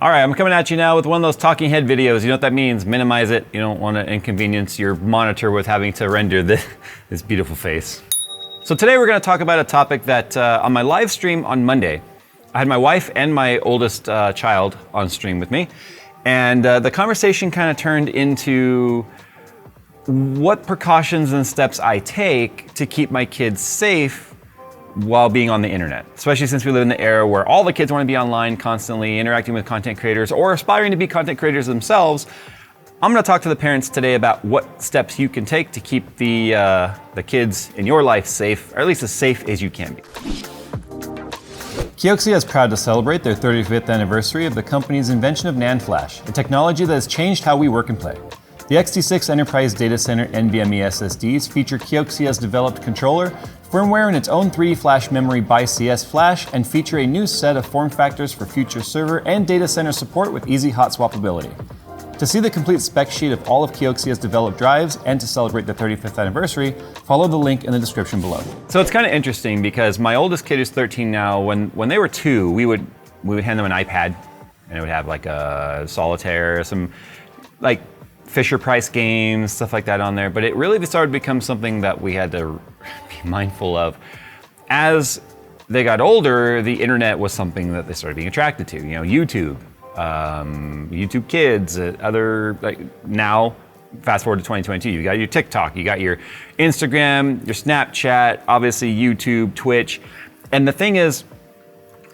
All right, I'm coming at you now with one of those talking head videos. You know what that means? Minimize it. You don't want to inconvenience your monitor with having to render this beautiful face. So today we're going to talk about a topic that on my live stream on Monday, I had my wife and my oldest child on stream with me. And the conversation kind of turned into what precautions and steps I take to keep my kids safe while being on the internet, especially since we live in the era where all the kids want to be online constantly interacting with content creators or aspiring to be content creators themselves. I'm going to talk to the parents today about what steps you can take to keep the kids in your life safe, or at least as safe as you can be. Kioxia is proud to celebrate their 35th anniversary of the company's invention of NAND Flash, a technology that has changed how we work and play. The XT6 Enterprise Data Center NVMe SSDs feature Kioxia's developed controller, firmware in its own 3D flash memory by CS Flash, and feature a new set of form factors for future server and data center support with easy hot swappability. To see the complete spec sheet of all of Kioxia's developed drives and to celebrate the 35th anniversary, follow the link in the description below. So it's kind of interesting because my oldest kid is 13 now. When they were 2, we would hand them an iPad, and it would have like a solitaire, some like Fisher Price games, stuff like that on there. But it really started to become something that we had to be mindful of. As they got older, the internet was something that they started being attracted to. You know, YouTube, YouTube Kids, other, like now, fast forward to 2022, you got your TikTok, you got your Instagram, your Snapchat, obviously YouTube, Twitch. And the thing is,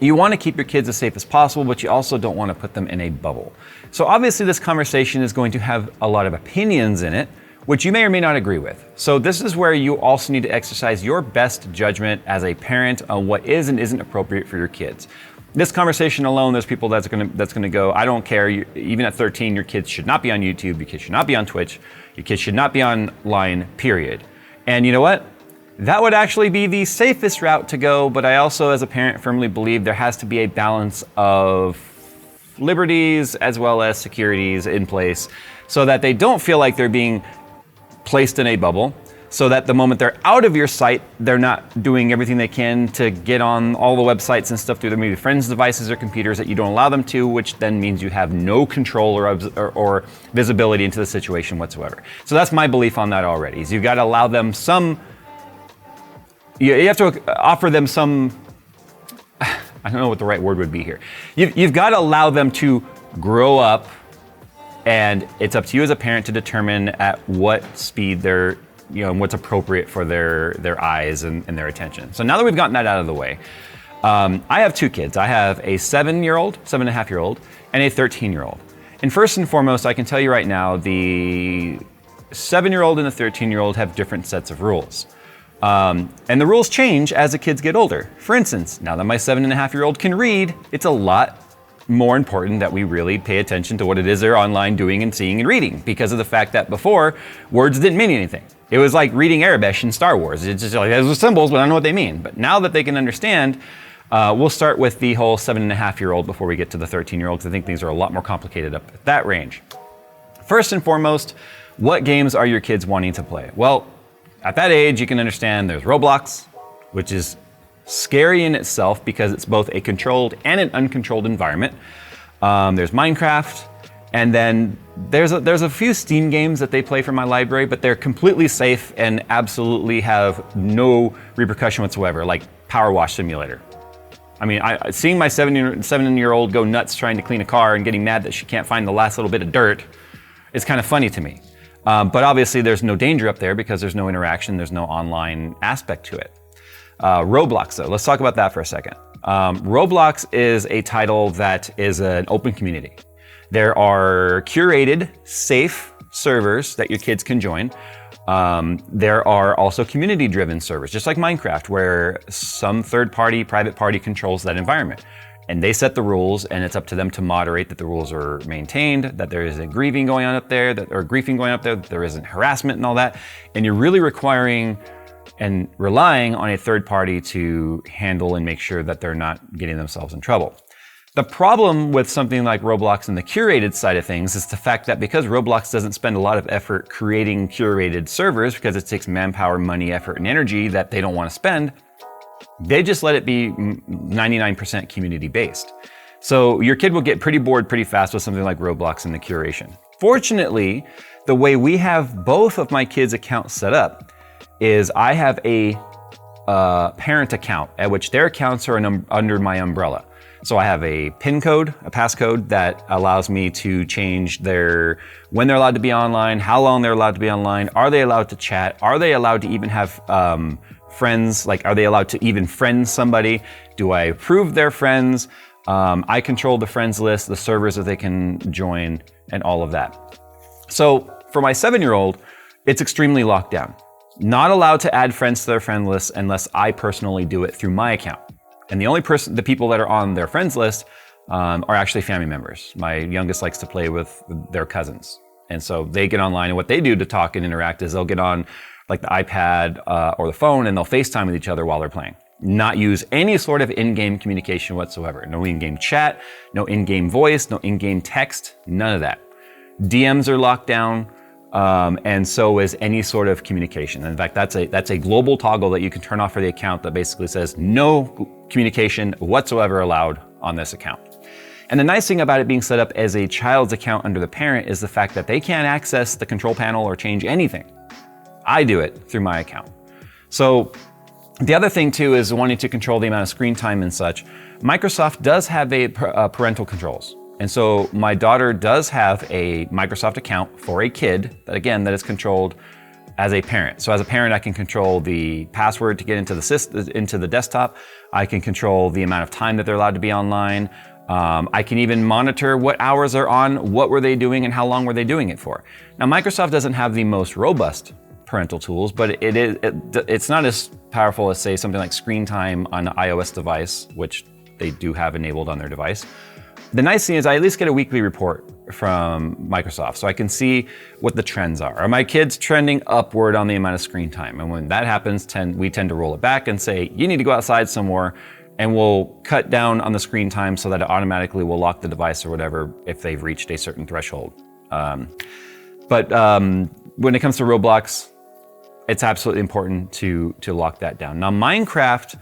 you want to keep your kids as safe as possible, but you also don't want to put them in a bubble. So obviously this conversation is going to have a lot of opinions in it, which you may or may not agree with. So this is where you also need to exercise your best judgment as a parent on what is and isn't appropriate for your kids. This conversation alone, there's people that's gonna go, I don't care, even at 13, your kids should not be on YouTube, your kids should not be on Twitch, your kids should not be online, period. And you know what? That would actually be the safest route to go, but I also, as a parent, firmly believe there has to be a balance of liberties as well as securities in place so that they don't feel like they're being placed in a bubble, so that the moment they're out of your sight, they're not doing everything they can to get on all the websites and stuff through their maybe friends' devices or computers that you don't allow them to, which then means you have no control or visibility into the situation whatsoever. So that's my belief on that already, is you've got to allow them some. You have to offer them some, I don't know what the right word would be here. You've got to allow them to grow up, and it's up to you as a parent to determine at what speed they're, what's appropriate for their eyes and their attention. So now that we've gotten that out of the way, I have 2 kids. I have a 7.5-year-old, and a 13-year-old. And first and foremost, I can tell you right now, the 7-year-old and the 13-year-old have different sets of rules. And the rules change as the kids get older. For instance, now that my 7.5-year-old can read, it's a lot more important that we really pay attention to what it is they're online doing and seeing and reading, because of the fact that before, words didn't mean anything. It was like reading Arabic in Star Wars. It's just like, those are symbols, but I don't know what they mean. But now that they can understand, we'll start with the whole 7.5-year-old before we get to the 13-year-old, because I think things are a lot more complicated up at that range. First and foremost, what games are your kids wanting to play? Well, at that age, you can understand there's Roblox, which is scary in itself because it's both a controlled and an uncontrolled environment. There's Minecraft, and then there's a few Steam games that they play from my library, but they're completely safe and absolutely have no repercussion whatsoever, like Power Wash Simulator. I mean, seeing my 7-year-old go nuts trying to clean a car and getting mad that she can't find the last little bit of dirt is kind of funny to me. But obviously there's no danger up there because there's no interaction, there's no online aspect to it. Roblox though, let's talk about that for a second. Roblox is a title that is an open community. There are curated, safe servers that your kids can join. There are also community-driven servers, just like Minecraft, where some third-party, private party controls that environment. And they set the rules, and it's up to them to moderate that the rules are maintained, that there isn't grieving going on up there, that there isn't harassment and all that. And you're really requiring and relying on a third party to handle and make sure that they're not getting themselves in trouble. The problem with something like Roblox and the curated side of things is the fact that because Roblox doesn't spend a lot of effort creating curated servers, because it takes manpower, money, effort, and energy that they don't want to spend, they just let it be 99% community based. So your kid will get pretty bored pretty fast with something like Roblox and the curation. Fortunately, the way we have both of my kids' accounts set up is I have a parent account at which their accounts are under my umbrella. So I have a PIN code, a passcode that allows me to change when they're allowed to be online, how long they're allowed to be online, are they allowed to chat, are they allowed to even have friends, like are they allowed to even friend somebody, do I approve their friends, I control the friends list, the servers that they can join, and all of that. So for my 7-year-old, it's extremely locked down. Not allowed to add friends to their friend list unless I personally do it through my account. And the people that are on their friends list are actually family members. My youngest likes to play with their cousins. And so they get online, and what they do to talk and interact is they'll get on like the iPad or the phone, and they'll FaceTime with each other while they're playing. Not use any sort of in-game communication whatsoever. No in-game chat, no in-game voice, no in-game text, none of that. DMs are locked down. And so is any sort of communication. In fact, that's a global toggle that you can turn off for the account that basically says no communication whatsoever allowed on this account. And the nice thing about it being set up as a child's account under the parent is the fact that they can't access the control panel or change anything. I do it through my account. So the other thing too is wanting to control the amount of screen time and such. Microsoft does have parental controls. And so my daughter does have a Microsoft account for a kid that is controlled as a parent. So as a parent, I can control the password to get into the desktop. I can control the amount of time that they're allowed to be online. I can even monitor what hours they're on, what were they doing, and how long were they doing it for. Now, Microsoft doesn't have the most robust parental tools, but it's not as powerful as, say, something like screen time on an iOS device, which they do have enabled on their device. The nice thing is I at least get a weekly report from Microsoft, so I can see what the trends are. Are my kids trending upward on the amount of screen time? And when that happens, we tend to roll it back and say, you need to go outside some more, and we'll cut down on the screen time so that it automatically will lock the device or whatever if they've reached a certain threshold. But when it comes to Roblox, it's absolutely important to lock that down. Now, Minecraft,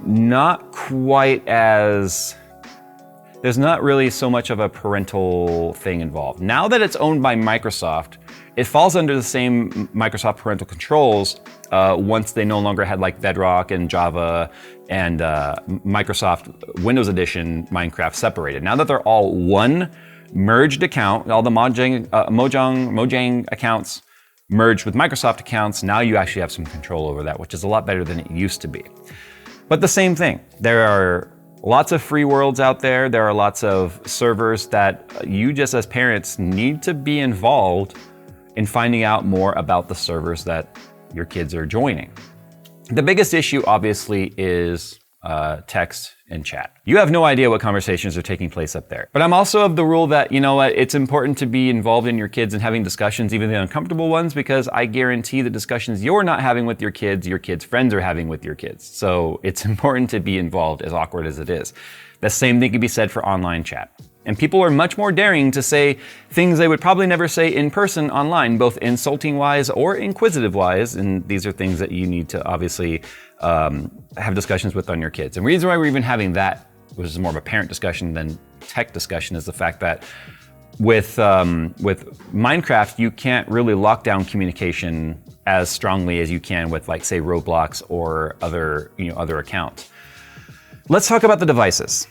not quite as... There's not really so much of a parental thing involved. Now that it's owned by Microsoft, it falls under the same Microsoft parental controls once they no longer had like Bedrock and Java and Microsoft Windows Edition Minecraft separated. Now that they're all one merged account, all the Mojang accounts merged with Microsoft accounts, now you actually have some control over that, which is a lot better than it used to be. But the same thing, there are lots of free worlds out there. There are lots of servers that you just as parents need to be involved in finding out more about the servers that your kids are joining. The biggest issue obviously is text and chat. You have no idea what conversations are taking place up there. But I'm also of the rule that, you know what, it's important to be involved in your kids and having discussions, even the uncomfortable ones, because I guarantee the discussions you're not having with your kids' friends are having with your kids. So it's important to be involved, as awkward as it is. The same thing can be said for online chat. And people are much more daring to say things they would probably never say in person online, both insulting-wise or inquisitive-wise. And these are things that you need to obviously have discussions with on your kids. And the reason why we're even having that, which is more of a parent discussion than tech discussion, is the fact that with Minecraft, you can't really lock down communication as strongly as you can with, like, say, Roblox or other accounts. Let's talk about the devices.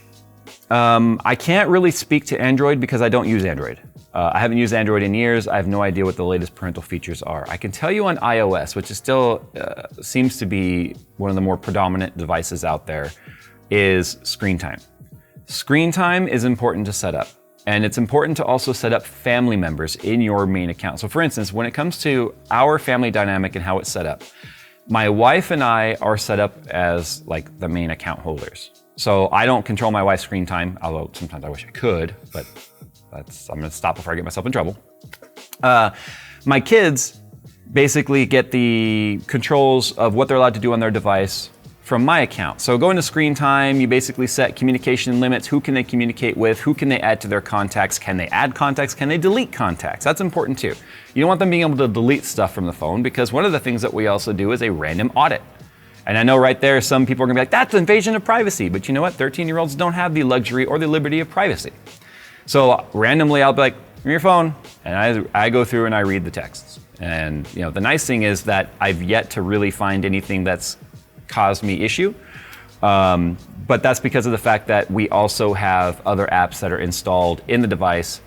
I can't really speak to Android because I don't use Android. I haven't used Android in years. I have no idea what the latest parental features are. I can tell you on iOS, which is still seems to be one of the more predominant devices out there, is screen time. Screen time is important to set up. And it's important to also set up family members in your main account. So for instance, when it comes to our family dynamic and how it's set up, my wife and I are set up as like the main account holders. So I don't control my wife's screen time, although sometimes I wish I could, but I'm gonna stop before I get myself in trouble. My kids basically get the controls of what they're allowed to do on their device from my account. So going to screen time, you basically set communication limits. Who can they communicate with? Who can they add to their contacts? Can they add contacts? Can they delete contacts? That's important too. You don't want them being able to delete stuff from the phone, because one of the things that we also do is a random audit. And I know right there, some people are gonna be like, that's invasion of privacy. But you know what? 13-year-olds don't have the luxury or the liberty of privacy. So randomly, I'll be like, give me your phone. And I go through and I read the texts. And the nice thing is that I've yet to really find anything that's caused me issue. But that's because of the fact that we also have other apps that are installed in the device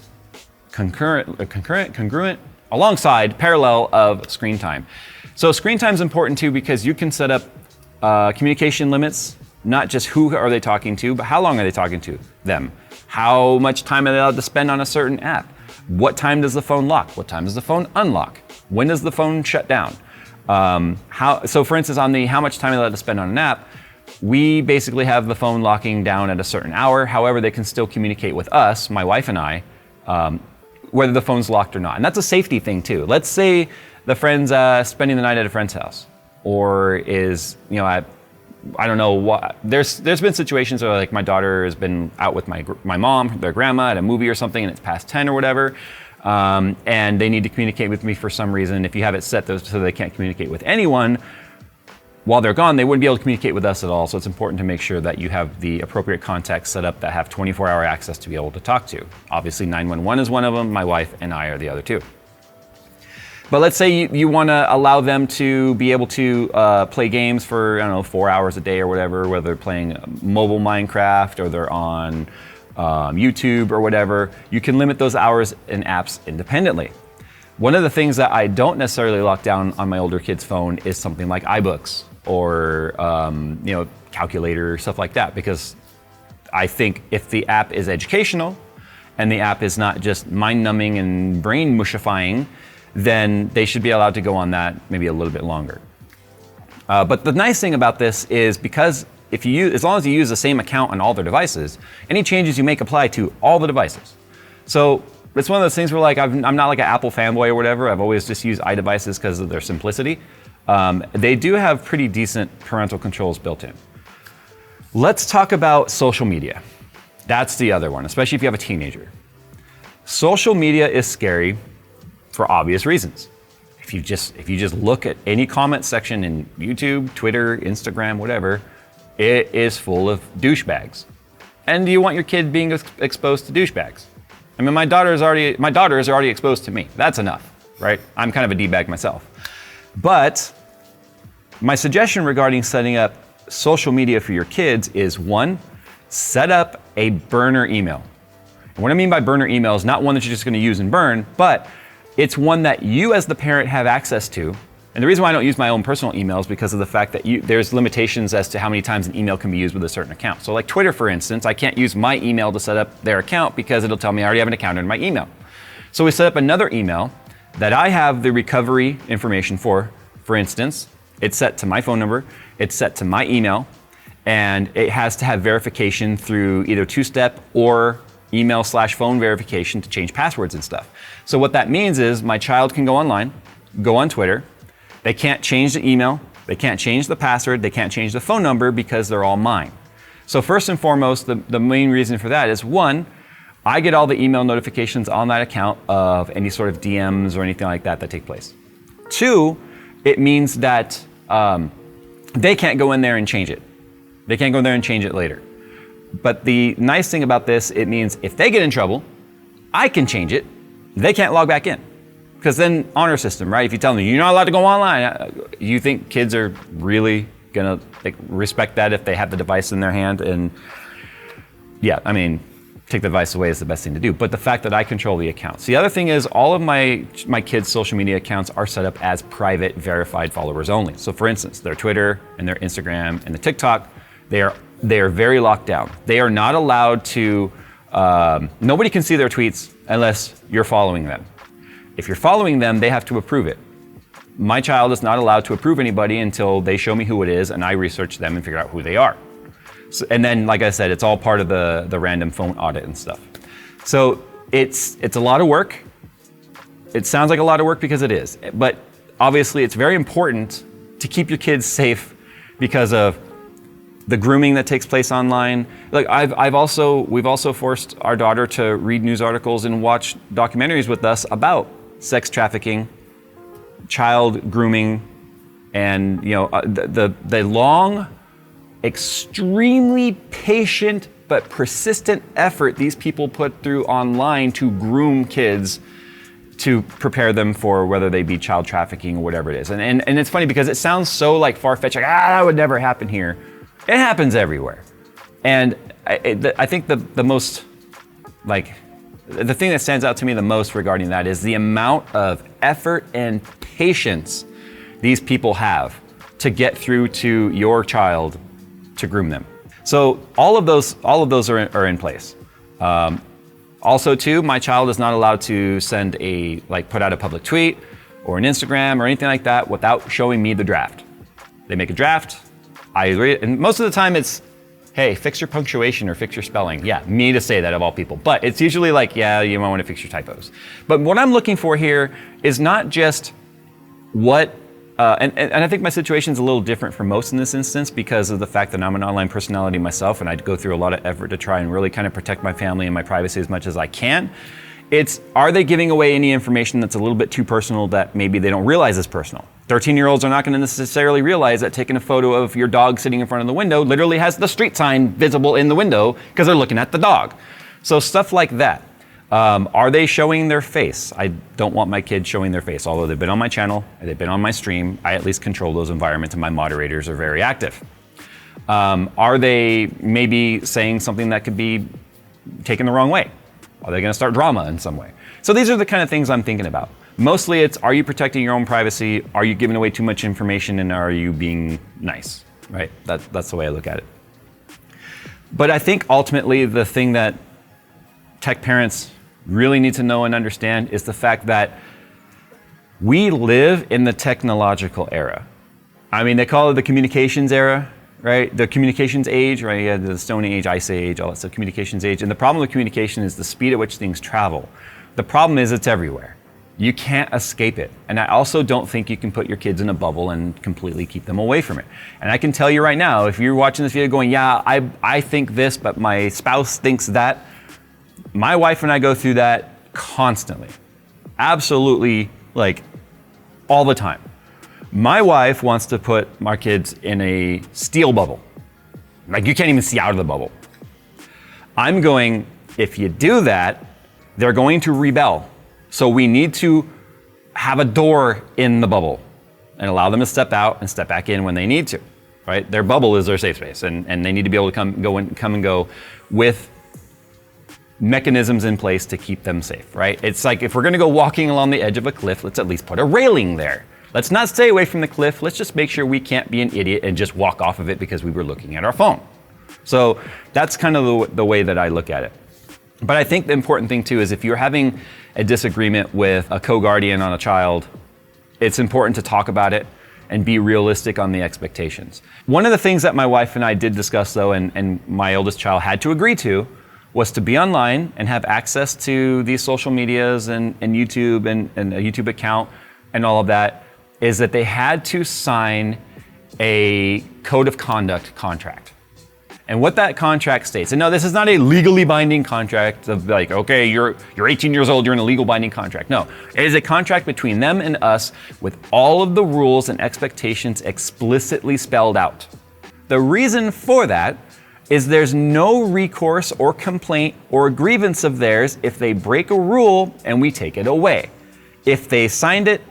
congruent, alongside, parallel of screen time. So screen time is important too because you can set up communication limits, not just who are they talking to, but how long are they talking to them? How much time are they allowed to spend on a certain app? What time does the phone lock? What time does the phone unlock? When does the phone shut down? So for instance, on the how much time are they allowed to spend on an app, we basically have the phone locking down at a certain hour. However, they can still communicate with us, my wife and I, whether the phone's locked or not. And that's a safety thing too. Let's say the friend's spending the night at a friend's house, or is, I don't know what, there's been situations where like my daughter has been out with my mom, their grandma at a movie or something, and it's past 10 or whatever, and they need to communicate with me for some reason. If you have it set so they can't communicate with anyone, while they're gone, they wouldn't be able to communicate with us at all. So it's important to make sure that you have the appropriate contacts set up that have 24-hour access to be able to talk to. Obviously 911 is one of them, my wife and I are the other two. But let's say you want to allow them to be able to play games for, 4 hours a day or whatever, whether they're playing mobile Minecraft or they're on YouTube or whatever. You can limit those hours and apps independently. One of the things that I don't necessarily lock down on my older kid's phone is something like iBooks or calculator, stuff like that, because I think if the app is educational and the app is not just mind-numbing and brain mushifying, then they should be allowed to go on that maybe a little bit longer. But the nice thing about this is because as long as you use the same account on all their devices, any changes you make apply to all the devices. So it's one of those things where like I'm not like an Apple fanboy or whatever. I've always just used iDevices because of their simplicity. They do have pretty decent parental controls built in. Let's talk about social media. That's the other one, especially if you have a teenager. Social media is scary for obvious reasons. If you just look at any comment section in YouTube, Twitter, Instagram, whatever, it is full of douchebags. And do you want your kid being exposed to douchebags? I mean, my daughter is already exposed to me. That's enough, right? I'm kind of a D-bag myself. But my suggestion regarding setting up social media for your kids is one, set up a burner email. And what I mean by burner email is not one that you're just gonna use and burn, but it's one that you as the parent have access to. And the reason why I don't use my own personal email is because of the fact that there's limitations as to how many times an email can be used with a certain account. So like Twitter, for instance, I can't use my email to set up their account because it'll tell me I already have an account in my email. So we set up another email that I have the recovery information for. For instance, it's set to my phone number, it's set to my email, and it has to have verification through either two-step or email/phone verification to change passwords and stuff. So what that means is my child can go online, go on Twitter, they can't change the email, they can't change the password, they can't change the phone number because they're all mine. So first and foremost, the main reason for that is one, I get all the email notifications on that account of any sort of DMs or anything like that take place. Two, it means that they can't go in there and change it. They can't go in there and change it later. But the nice thing about this, it means if they get in trouble, I can change it. They can't log back in. Because then honor system, right? If you tell them you're not allowed to go online, you think kids are really gonna respect that if they have the device in their hand? And yeah, I mean, take the device away is the best thing to do. But the fact that I control the accounts. The other thing is all of my kids' social media accounts are set up as private, verified followers only. So for instance, their Twitter and their Instagram and the TikTok, they are very locked down. They are not allowed to, nobody can see their tweets unless you're following them. If you're following them, they have to approve it. My child is not allowed to approve anybody until they show me who it is and I research them and figure out who they are. So, and then, like I said, it's all part of the random phone audit and stuff. So it's a lot of work. It sounds like a lot of work because it is, but obviously it's very important to keep your kids safe because of the grooming that takes place online. Like we've also forced our daughter to read news articles and watch documentaries with us about sex trafficking, child grooming, And the long, extremely patient but persistent effort these people put through online to groom kids to prepare them for whether they be child trafficking or whatever it is. And it's funny because it sounds so like far-fetched, like, that would never happen here. It happens everywhere. And I think the most, like, the thing that stands out to me the most regarding that is the amount of effort and patience these people have to get through to your child to groom them. So all of those are in place. Also too, my child is not allowed to put out a public tweet or an Instagram or anything like that without showing me the draft. They make a draft, I read it, and most of the time it's, hey, fix your punctuation or fix your spelling. Yeah, me to say that of all people. But it's usually like, yeah, you might want to fix your typos. But what I'm looking for here is not just what, and I think my situation is a little different for most in this instance because of the fact that I'm an online personality myself and I go through a lot of effort to try and really kind of protect my family and my privacy as much as I can. It's, are they giving away any information that's a little bit too personal that maybe they don't realize is personal? 13-year-olds are not going to necessarily realize that taking a photo of your dog sitting in front of the window literally has the street sign visible in the window because they're looking at the dog. So stuff like that. Are they showing their face? I don't want my kids showing their face. Although they've been on my channel, they've been on my stream, I at least control those environments and my moderators are very active. Are they maybe saying something that could be taken the wrong way? Are they going to start drama in some way? So these are the kind of things I'm thinking about. Mostly it's, are you protecting your own privacy? Are you giving away too much information? And are you being nice, right? That's the way I look at it. But I think ultimately the thing that tech parents really need to know and understand is the fact that we live in the technological era. I mean, they call it the communications era, right? The communications age, right? Yeah, the Stone Age, Ice Age, all that stuff, communications age. And the problem with communication is the speed at which things travel. The problem is it's everywhere. You can't escape it. And I also don't think you can put your kids in a bubble and completely keep them away from it. And I can tell you right now, if you're watching this video going, yeah, I think this, but my spouse thinks that, my wife and I go through that constantly. Absolutely, like, all the time. My wife wants to put our kids in a steel bubble. Like, you can't even see out of the bubble. I'm going, if you do that, they're going to rebel. So we need to have a door in the bubble and allow them to step out and step back in when they need to, right? Their bubble is their safe space, and they need to be able to come and go with mechanisms in place to keep them safe, right? It's like, if we're gonna go walking along the edge of a cliff, let's at least put a railing there. Let's not stay away from the cliff. Let's just make sure we can't be an idiot and just walk off of it because we were looking at our phone. So that's kind of the way that I look at it. But I think the important thing too is if you're having a disagreement with a co-guardian on a child, it's important to talk about it and be realistic on the expectations. One of the things that my wife and I did discuss though, and my oldest child had to agree to, was to be online and have access to these social medias and YouTube and a YouTube account and all of that, is that they had to sign a code of conduct contract. And what that contract states, and no, this is not a legally binding contract of like, okay, you're 18 years old, you're in a legal binding contract. No, it is a contract between them and us with all of the rules and expectations explicitly spelled out. The reason for that is there's no recourse or complaint or grievance of theirs if they break a rule and we take it away. If they signed it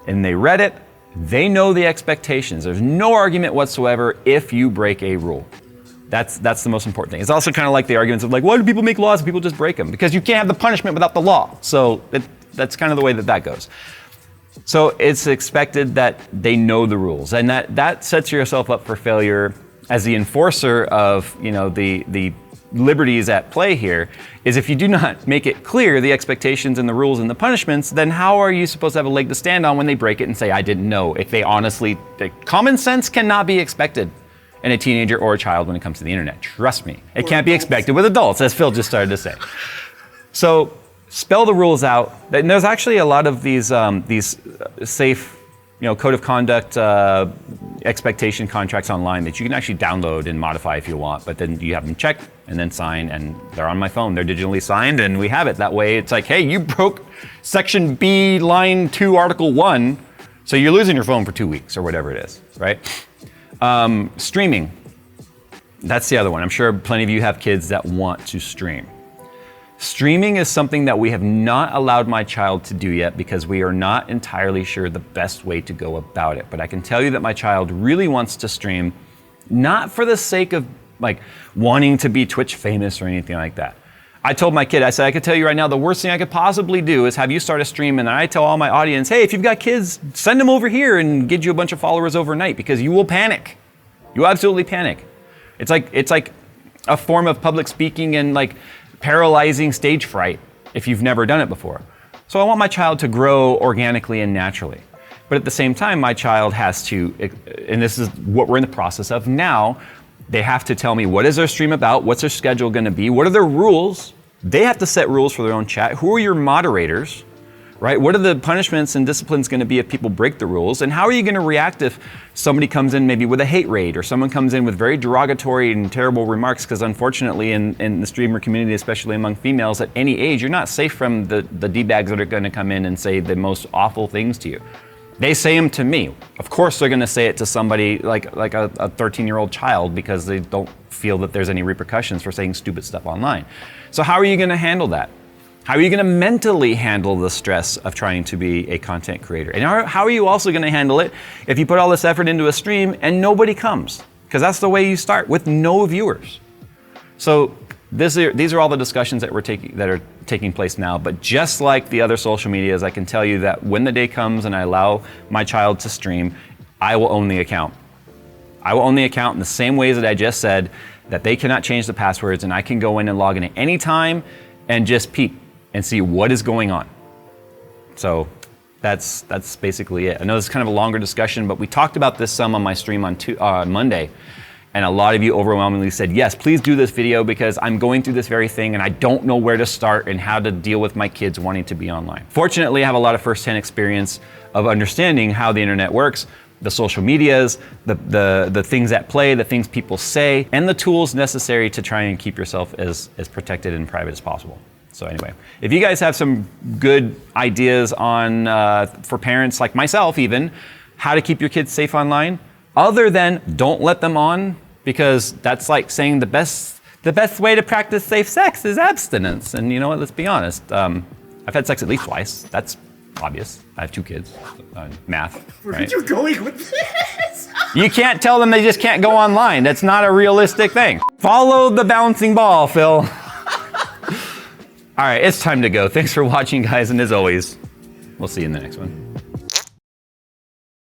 and they read it, they know the expectations. There's no argument whatsoever if you break a rule. That's the most important thing. It's also kind of like the arguments of like, why do people make laws and people just break them? Because you can't have the punishment without the law. So that's kind of the way that goes. So it's expected that they know the rules, and that sets yourself up for failure as the enforcer of, you know, the liberties at play here. Is if you do not make it clear the expectations and the rules and the punishments, then how are you supposed to have a leg to stand on when they break it and say, I didn't know? If they honestly, common sense cannot be expected in a teenager or a child when it comes to the internet. Trust me. It can't be expected with adults, as Phil just started to say. So spell the rules out. And there's actually a lot of these safe, you know, code of conduct expectation contracts online that you can actually download and modify if you want, but then you have them checked and then sign, and they're on my phone. They're digitally signed and we have it. That way it's like, hey, you broke section B, line 2, article 1. So you're losing your phone for 2 weeks or whatever it is, right? Streaming, that's the other one. I'm sure plenty of you have kids that want to stream. Streaming is something that we have not allowed my child to do yet because we are not entirely sure the best way to go about it. But I can tell you that my child really wants to stream, not for the sake of like wanting to be Twitch famous or anything like that. I told my kid, I said, I could tell you right now, the worst thing I could possibly do is have you start a stream and then I tell all my audience, hey, if you've got kids, send them over here and get you a bunch of followers overnight because you will panic. You will absolutely panic. It's like a form of public speaking and like paralyzing stage fright if you've never done it before. So I want my child to grow organically and naturally. But at the same time, my child has to, and this is what we're in the process of now, they have to tell me what is their stream about, what's their schedule gonna be, what are their rules. They have to set rules for their own chat. Who are your moderators, right? What are the punishments and disciplines gonna be if people break the rules? And how are you gonna react if somebody comes in maybe with a hate raid or someone comes in with very derogatory and terrible remarks? Because unfortunately in the streamer community, especially among females at any age, you're not safe from the D-bags that are gonna come in and say the most awful things to you. They say them to me. Of course they're gonna say it to somebody like a 13-year-old child because they don't feel that there's any repercussions for saying stupid stuff online. So how are you gonna handle that? How are you gonna mentally handle the stress of trying to be a content creator? And how are you also gonna handle it if you put all this effort into a stream and nobody comes? Because that's the way you start, with no viewers. So these are all the discussions that are taking place now, but just like the other social medias, I can tell you that when the day comes and I allow my child to stream, I will own the account. I will own the account in the same ways that I just said, that they cannot change the passwords and I can go in and log in at any time and just peep and see what is going on. So that's basically it. I know this is kind of a longer discussion, but we talked about this some on my stream on Monday. And a lot of you overwhelmingly said, yes, please do this video because I'm going through this very thing and I don't know where to start and how to deal with my kids wanting to be online. Fortunately, I have a lot of firsthand experience of understanding how the internet works, the social medias, the things at play, the things people say, and the tools necessary to try and keep yourself as protected and private as possible. So anyway, if you guys have some good ideas on, for parents like myself even, how to keep your kids safe online, other than don't let them on, because that's like saying the best way to practice safe sex is abstinence. And you know what, let's be honest. I've had sex at least twice. That's obvious. I have 2 kids. Math, Where right? are you going with this? You can't tell them they just can't go online. That's not a realistic thing. Follow the bouncing ball, Phil. All right, it's time to go. Thanks for watching, guys. And as always, we'll see you in the next one.